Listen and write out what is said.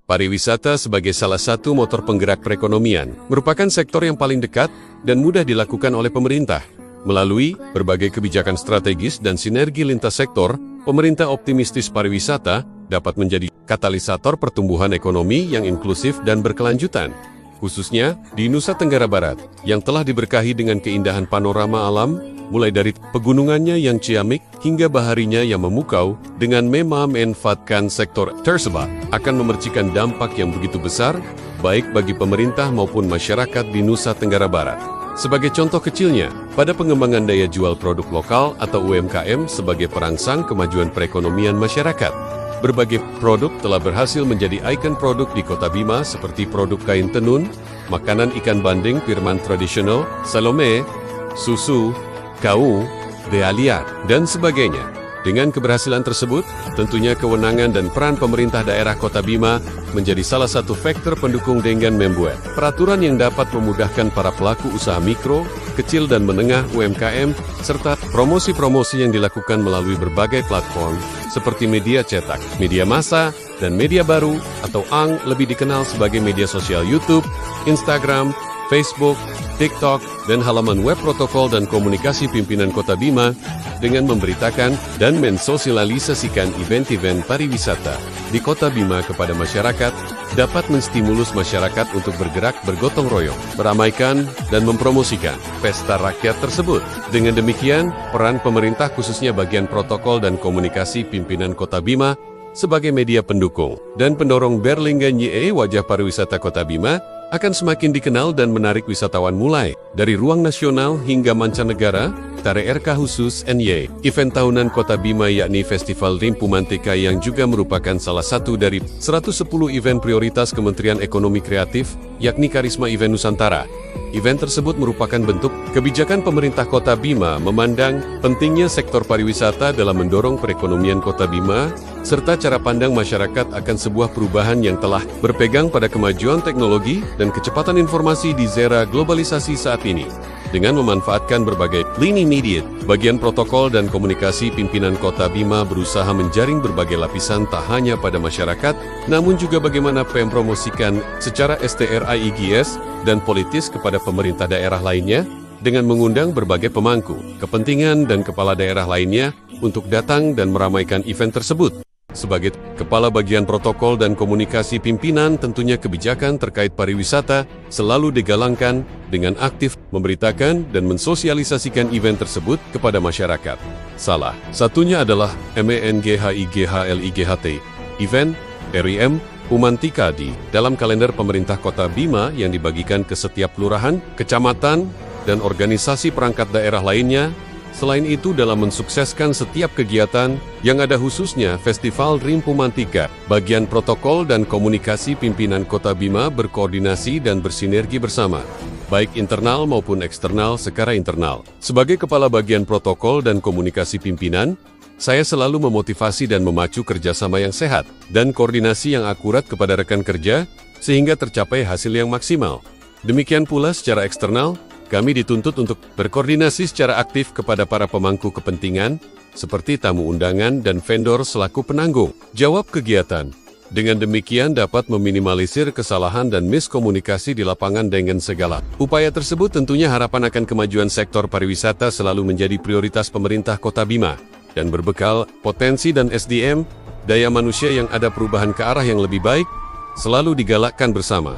Pariwisata sebagai salah satu motor penggerak perekonomian merupakan sektor yang paling dekat dan mudah dilakukan oleh pemerintah. Melalui berbagai kebijakan strategis dan sinergi lintas sektor, pemerintah optimistis pariwisata dapat menjadi katalisator pertumbuhan ekonomi yang inklusif dan berkelanjutan. Khususnya di Nusa Tenggara Barat, yang telah diberkahi dengan keindahan panorama alam, mulai dari pegunungannya yang ciamik hingga baharinya yang memukau, dengan memanfaatkan sektor tersebut akan memercikan dampak yang begitu besar, baik bagi pemerintah maupun masyarakat di Nusa Tenggara Barat. Sebagai contoh kecilnya, pada pengembangan daya jual produk lokal atau UMKM sebagai perangsang kemajuan perekonomian masyarakat. Berbagai produk telah berhasil menjadi ikon produk di Kota Bima seperti produk kain tenun, makanan ikan bandeng Firman tradisional, salome, susu, kau, bealia, dan sebagainya. Dengan keberhasilan tersebut, tentunya kewenangan dan peran pemerintah daerah Kota Bima menjadi salah satu faktor pendukung dengan membuat peraturan yang dapat memudahkan para pelaku usaha mikro, kecil dan menengah UMKM, serta promosi-promosi yang dilakukan melalui berbagai platform seperti media cetak, media massa, dan media baru atau ANG lebih dikenal sebagai media sosial YouTube, Instagram, Facebook, TikTok, dan halaman web protokol dan komunikasi pimpinan Kota Bima dengan memberitakan dan mensosialisasikan event-event pariwisata di Kota Bima kepada masyarakat dapat menstimulus masyarakat untuk bergerak bergotong royong, meramaikan dan mempromosikan pesta rakyat tersebut. Dengan demikian, peran pemerintah khususnya bagian protokol dan komunikasi pimpinan Kota Bima sebagai media pendukung dan pendorong Berlingga Nye wajah pariwisata Kota Bima akan semakin dikenal dan menarik wisatawan mulai dari ruang nasional hingga mancanegara. TRK khusus NY, event tahunan Kota Bima yakni Festival Rimpu Mantika yang juga merupakan salah satu dari 110 event prioritas Kementerian Ekonomi Kreatif, yakni Karisma Event Nusantara. Event tersebut merupakan bentuk kebijakan pemerintah Kota Bima memandang pentingnya sektor pariwisata dalam mendorong perekonomian Kota Bima, serta cara pandang masyarakat akan sebuah perubahan yang telah berpegang pada kemajuan teknologi dan kecepatan informasi di era globalisasi saat ini. Dengan memanfaatkan berbagai lini media, bagian protokol dan komunikasi pimpinan Kota Bima berusaha menjaring berbagai lapisan tak hanya pada masyarakat, namun juga bagaimana mempromosikan secara STRIGS dan politis kepada pemerintah daerah lainnya, dengan mengundang berbagai pemangku, kepentingan dan kepala daerah lainnya untuk datang dan meramaikan event tersebut. Sebagai Kepala Bagian Protokol dan Komunikasi Pimpinan, tentunya kebijakan terkait pariwisata selalu digalangkan dengan aktif memberitakan dan mensosialisasikan event tersebut kepada masyarakat. Salah satunya adalah MENGHIGHLIGHT, event RIM Pumantika di dalam kalender pemerintah Kota Bima yang dibagikan ke setiap kelurahan, kecamatan, dan organisasi perangkat daerah lainnya. Selain itu, dalam mensukseskan setiap kegiatan yang ada khususnya Festival Rimpu Mantika, bagian protokol dan komunikasi pimpinan Kota Bima berkoordinasi dan bersinergi bersama, baik internal maupun eksternal secara internal. Sebagai Kepala Bagian Protokol dan Komunikasi Pimpinan, saya selalu memotivasi dan memacu kerjasama yang sehat dan koordinasi yang akurat kepada rekan kerja sehingga tercapai hasil yang maksimal. Demikian pula secara eksternal, kami dituntut untuk berkoordinasi secara aktif kepada para pemangku kepentingan, seperti tamu undangan dan vendor selaku penanggung jawab kegiatan. Dengan demikian dapat meminimalisir kesalahan dan miskomunikasi di lapangan dengan segala upaya tersebut. Tentunya harapan akan kemajuan sektor pariwisata selalu menjadi prioritas pemerintah Kota Bima, dan berbekal potensi dan SDM, daya manusia yang ada perubahan ke arah yang lebih baik, selalu digalakkan bersama.